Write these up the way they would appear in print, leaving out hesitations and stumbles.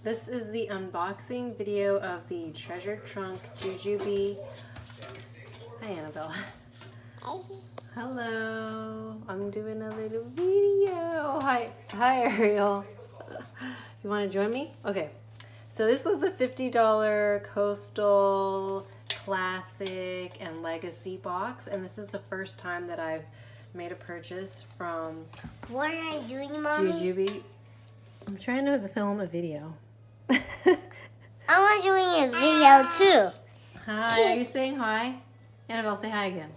This is the unboxing video of the Treasure Trunk Jujube. Hi, Annabelle. Hello. I'm doing a little video. Hi, Ariel. You want to join me? Okay. So this was the $50 Coastal Classic and Legacy box, and this is the first time that I've made a purchase from What are you doing, Mommy? Jujube. I'm trying to film a video. I'm doing a video too. Hi, are you saying hi? Annabelle, say hi again.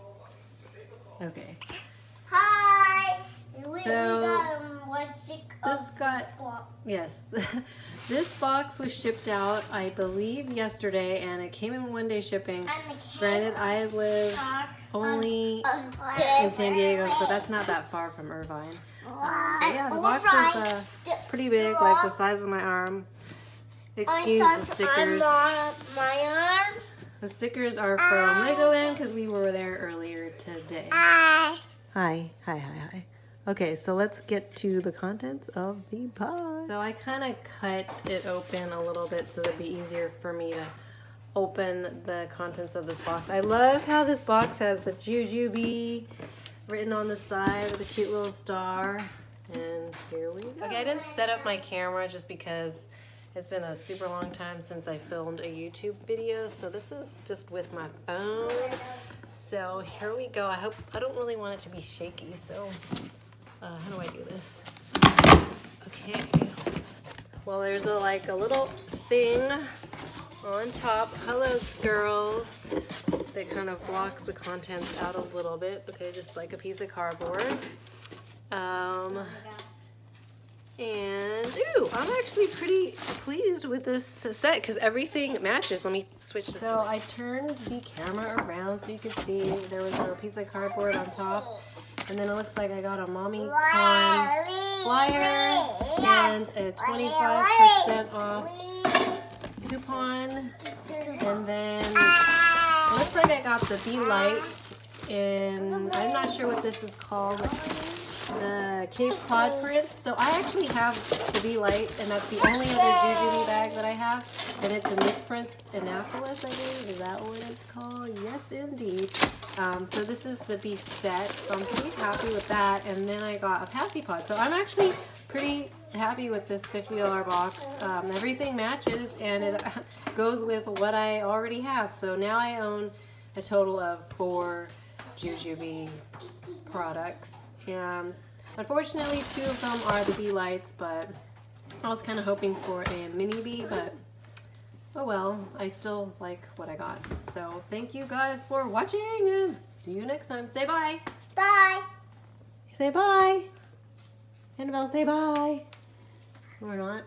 Okay. Hi. Yes. This box was shipped out, I believe, yesterday, and it came in one-day shipping. Granted, I live only in San Diego, so that's not that far from Irvine. Yeah, the box is pretty big, like the size of my arm. Excuse the stickers. My arm. The stickers are from Legoland because we were there earlier today. Hi. Okay, so let's get to the contents of the box. So I kind of cut it open a little bit so it'd be easier for me to open the contents of this box. I love how this box has the Jujube written on the side with a cute little star. And here we go. Okay, I didn't set up my camera just because it's been a super long time since I filmed a YouTube video, so this is just with my phone. So here we go. I don't really want it to be shaky, so how do I do this? Okay. Well, there's a little thing on top. Hello, girls. That kind of blocks the contents out a little bit. Okay, just like a piece of cardboard. And, ooh, I'm actually pretty pleased with this set because everything matches. Let me switch this. So I turned the camera around so you can see there was a piece of cardboard on top. And then it looks like I got a Mommycon flyer and a 25% off coupon. And then it looks like I got the Be Light in, I'm not sure what this is called. The Cape Cod print. So I actually have the Be Light, and that's the only other Jujube bag that I have. And it's in this print, Annapolis, I believe. Is that what it's called? Yes, indeed. So this is the Be Set. So I'm pretty happy with that. And then I got a Paci Pod. So I'm actually pretty happy with this $50 box. Everything matches, and it goes with what I already have. So now I own a total of 4 Jujube products. And unfortunately, 2 of them are the Be Lights, but I was kind of hoping for a mini Bee, but oh well, I still like what I got. So thank you guys for watching, and see you next time. Say bye. Bye. Say bye. Annabelle, say bye. Or not.